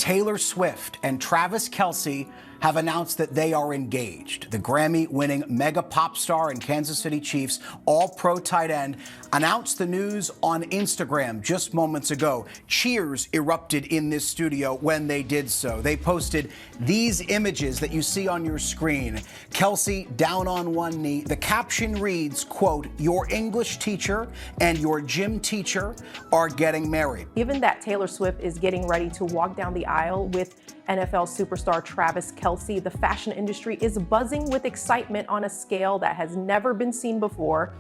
Taylor Swift and Travis Kelce have announced that they are engaged. The Grammy-winning mega pop star and Kansas City Chiefs all-pro tight end announced the news on Instagram just moments ago. Cheers erupted in this studio when they did so. They posted these images that you see on your screen. Kelce down on one knee. The caption reads, quote, "Your English teacher and your gym teacher are getting married." Given that Taylor Swift is getting ready to walk down the aisle with NFL superstar Travis Kelce, the fashion industry is buzzing with excitement on a scale that has never been seen before.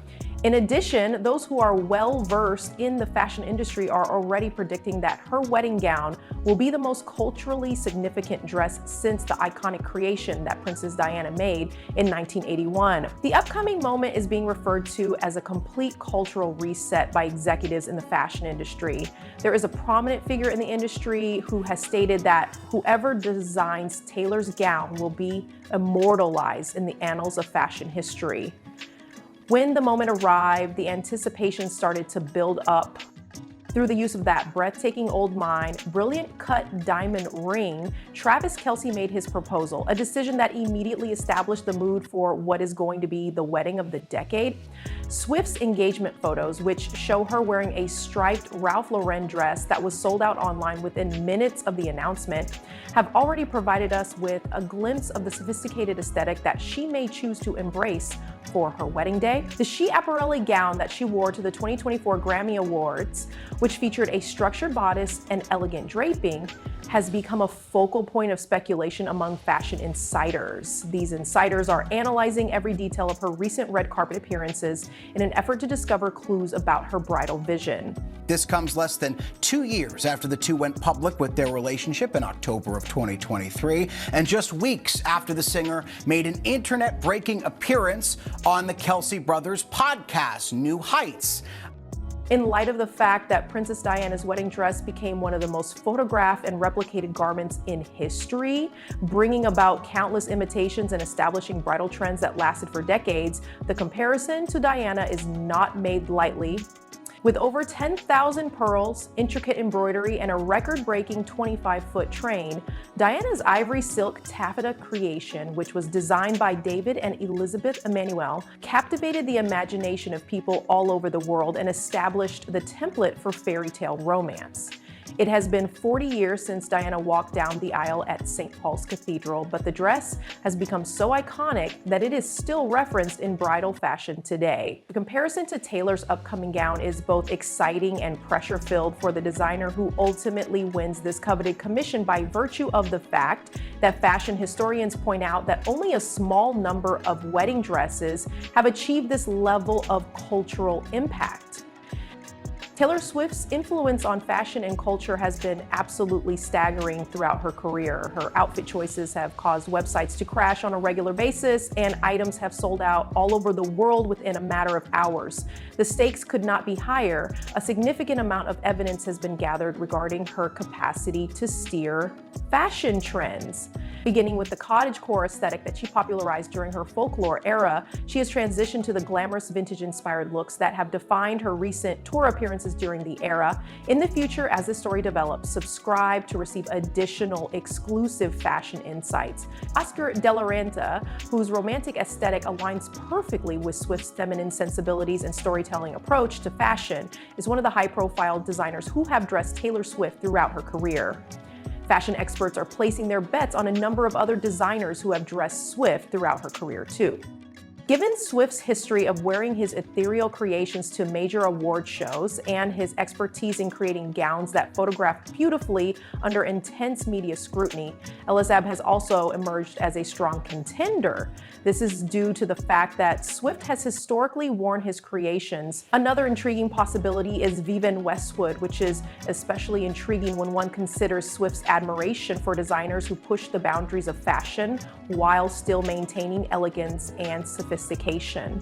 In addition, those who are well-versed in the fashion industry are already predicting that her wedding gown will be the most culturally significant dress since the iconic creation that Princess Diana made in 1981. The upcoming moment is being referred to as a complete cultural reset by executives in the fashion industry. There is a prominent figure in the industry who has stated that whoever designs Taylor's gown will be immortalized in the annals of fashion history. When the moment arrived, the anticipation started to build up. Through the use of that breathtaking old mine, brilliant cut diamond ring, Travis Kelce made his proposal, a decision that immediately established the mood for what is going to be the wedding of the decade. Swift's engagement photos, which show her wearing a striped Ralph Lauren dress that was sold out online within minutes of the announcement, have already provided us with a glimpse of the sophisticated aesthetic that she may choose to embrace for her wedding day. The Schiaparelli gown that she wore to the 2024 Grammy Awards, which featured a structured bodice and elegant draping, has become a focal point of speculation among fashion insiders. These insiders are analyzing every detail of her recent red carpet appearances in an effort to discover clues about her bridal vision. This comes less than 2 years after the two went public with their relationship in October of 2023, and just weeks after the singer made an internet-breaking appearance on the Kelce Brothers podcast, New Heights. In light of the fact that Princess Diana's wedding dress became one of the most photographed and replicated garments in history, bringing about countless imitations and establishing bridal trends that lasted for decades, the comparison to Diana is not made lightly. With over 10,000 pearls, intricate embroidery, and a record-breaking 25-foot train, Diana's ivory silk taffeta creation, which was designed by David and Elizabeth Emanuel, captivated the imagination of people all over the world and established the template for fairy tale romance. It has been 40 years since Diana walked down the aisle at St. Paul's Cathedral, but the dress has become so iconic that it is still referenced in bridal fashion today. The comparison to Taylor's upcoming gown is both exciting and pressure-filled for the designer who ultimately wins this coveted commission by virtue of the fact that fashion historians point out that only a small number of wedding dresses have achieved this level of cultural impact. Taylor Swift's influence on fashion and culture has been absolutely staggering throughout her career. Her outfit choices have caused websites to crash on a regular basis, and items have sold out all over the world within a matter of hours. The stakes could not be higher. A significant amount of evidence has been gathered regarding her capacity to steer fashion trends. Beginning with the cottagecore aesthetic that she popularized during her folklore era, she has transitioned to the glamorous vintage-inspired looks that have defined her recent tour appearances during the era. In the future, as this story develops, subscribe to receive additional exclusive fashion insights. Oscar de la Renta, whose romantic aesthetic aligns perfectly with Swift's feminine sensibilities and storytelling approach to fashion, is one of the high-profile designers who have dressed Taylor Swift throughout her career. Fashion experts are placing their bets on a number of other designers who have dressed Swift throughout her career too. Given Swift's history of wearing his ethereal creations to major award shows and his expertise in creating gowns that photograph beautifully under intense media scrutiny, Elizabeth has also emerged as a strong contender. This is due to the fact that Swift has historically worn his creations. Another intriguing possibility is Vivienne Westwood, which is especially intriguing when one considers Swift's admiration for designers who push the boundaries of fashion while still maintaining elegance and sophistication.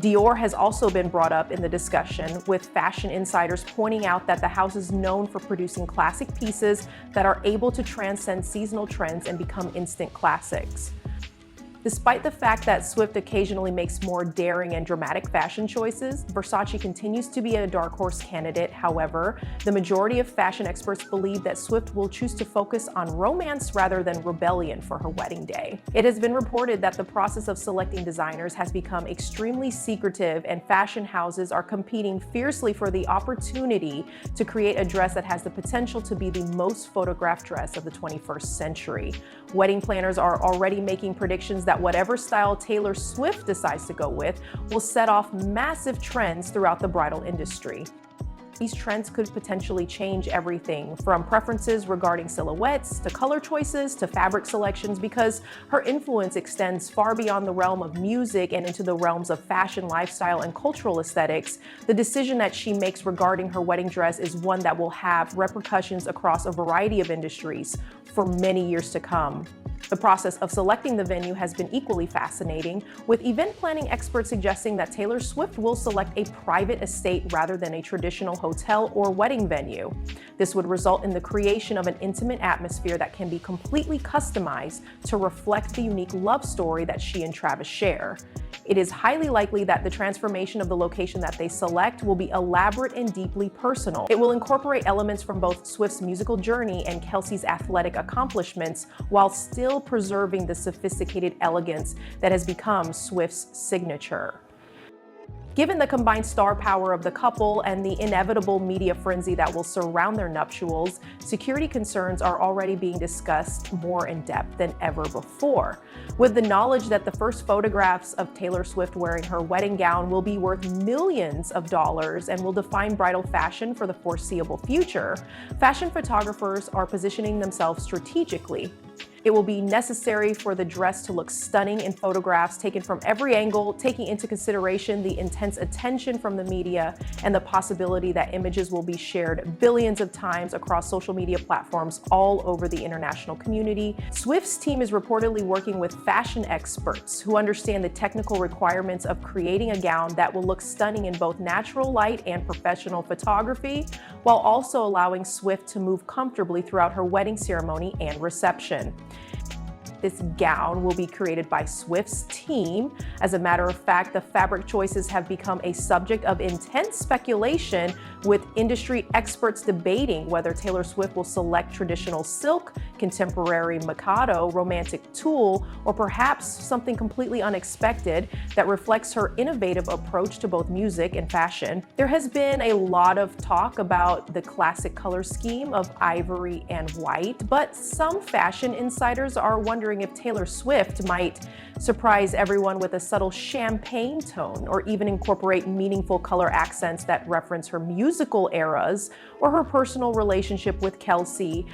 Dior has also been brought up in the discussion, with fashion insiders pointing out that the house is known for producing classic pieces that are able to transcend seasonal trends and become instant classics. Despite the fact that Swift occasionally makes more daring and dramatic fashion choices, Versace continues to be a dark horse candidate. However, the majority of fashion experts believe that Swift will choose to focus on romance rather than rebellion for her wedding day. It has been reported that the process of selecting designers has become extremely secretive, and fashion houses are competing fiercely for the opportunity to create a dress that has the potential to be the most photographed dress of the 21st century. Wedding planners are already making predictions that whatever style Taylor Swift decides to go with will set off massive trends throughout the bridal industry. These trends could potentially change everything from preferences regarding silhouettes to color choices to fabric selections, because her influence extends far beyond the realm of music and into the realms of fashion, lifestyle, and cultural aesthetics. The decision that she makes regarding her wedding dress is one that will have repercussions across a variety of industries for many years to come. The process of selecting the venue has been equally fascinating, with event planning experts suggesting that Taylor Swift will select a private estate rather than a traditional hotel or wedding venue. This would result in the creation of an intimate atmosphere that can be completely customized to reflect the unique love story that she and Travis share. It is highly likely that the transformation of the location that they select will be elaborate and deeply personal. It will incorporate elements from both Swift's musical journey and Kelce's athletic accomplishments, while still preserving the sophisticated elegance that has become Swift's signature. Given the combined star power of the couple and the inevitable media frenzy that will surround their nuptials, security concerns are already being discussed more in depth than ever before. With the knowledge that the first photographs of Taylor Swift wearing her wedding gown will be worth millions of dollars and will define bridal fashion for the foreseeable future, fashion photographers are positioning themselves strategically. It will be necessary for the dress to look stunning in photographs taken from every angle, taking into consideration the intense attention from the media and the possibility that images will be shared billions of times across social media platforms all over the international community. Swift's team is reportedly working with fashion experts who understand the technical requirements of creating a gown that will look stunning in both natural light and professional photography, while also allowing Swift to move comfortably throughout her wedding ceremony and reception. This gown will be created by Swift's team. As a matter of fact, the fabric choices have become a subject of intense speculation, with industry experts debating whether Taylor Swift will select traditional silk, contemporary Mikado, romantic tulle, or perhaps something completely unexpected that reflects her innovative approach to both music and fashion. There has been a lot of talk about the classic color scheme of ivory and white, but some fashion insiders are wondering if Taylor Swift might surprise everyone with a subtle champagne tone, or even incorporate meaningful color accents that reference her musical eras or her personal relationship with Kelce.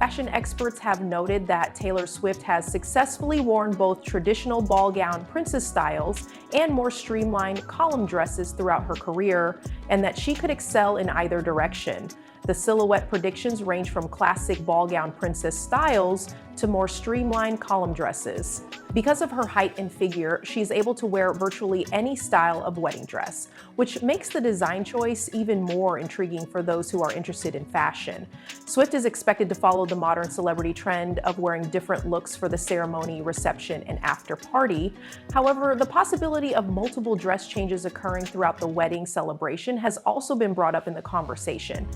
Fashion experts have noted that Taylor Swift has successfully worn both traditional ball gown princess styles and more streamlined column dresses throughout her career, and that she could excel in either direction. The silhouette predictions range from classic ball gown princess styles to more streamlined column dresses. Because of her height and figure, she's able to wear virtually any style of wedding dress, which makes the design choice even more intriguing for those who are interested in fashion. Swift is expected to follow the modern celebrity trend of wearing different looks for the ceremony, reception, and after party. However, the possibility of multiple dress changes occurring throughout the wedding celebration has also been brought up in the conversation.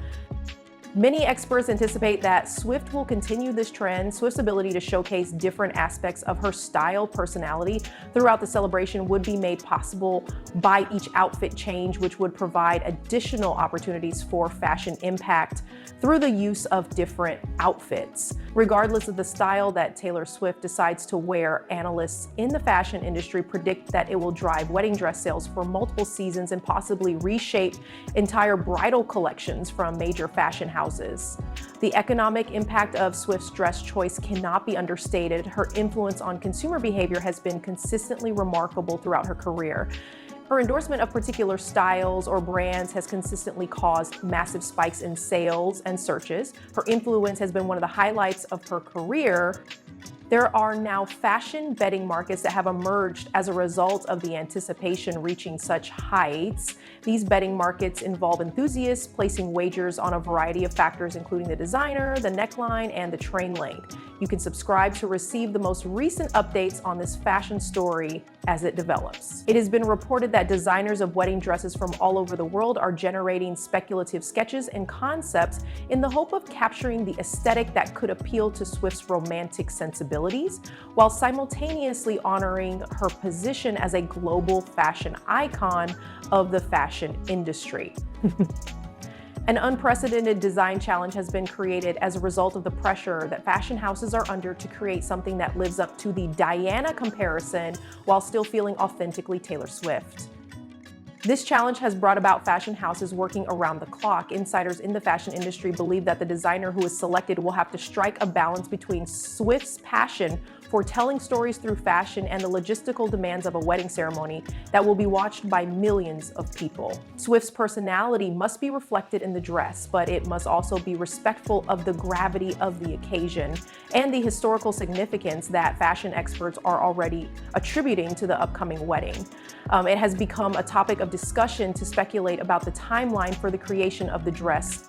Many experts anticipate that Swift will continue this trend. Swift's ability to showcase different aspects of her style, personality throughout the celebration would be made possible by each outfit change, which would provide additional opportunities for fashion impact through the use of different outfits. Regardless of the style that Taylor Swift decides to wear, analysts in the fashion industry predict that it will drive wedding dress sales for multiple seasons and possibly reshape entire bridal collections from major fashion houses. The economic impact of Swift's dress choice cannot be understated. Her influence on consumer behavior has been consistently remarkable throughout her career. Her endorsement of particular styles or brands has consistently caused massive spikes in sales and searches. Her influence has been one of the highlights of her career. There are now fashion betting markets that have emerged as a result of the anticipation reaching such heights. These betting markets involve enthusiasts placing wagers on a variety of factors, including the designer, the neckline, and the train length. You can subscribe to receive the most recent updates on this fashion story as it develops. It has been reported that designers of wedding dresses from all over the world are generating speculative sketches and concepts in the hope of capturing the aesthetic that could appeal to Swift's romantic sensibilities, while simultaneously honoring her position as a global fashion icon of the fashion industry. An unprecedented design challenge has been created as a result of the pressure that fashion houses are under to create something that lives up to the Diana comparison while still feeling authentically Taylor Swift. This challenge has brought about fashion houses working around the clock. Insiders in the fashion industry believe that the designer who is selected will have to strike a balance between Swift's passion for telling stories through fashion and the logistical demands of a wedding ceremony that will be watched by millions of people. Swift's personality must be reflected in the dress, but it must also be respectful of the gravity of the occasion and the historical significance that fashion experts are already attributing to the upcoming wedding. It has become a topic of discussion to speculate about the timeline for the creation of the dress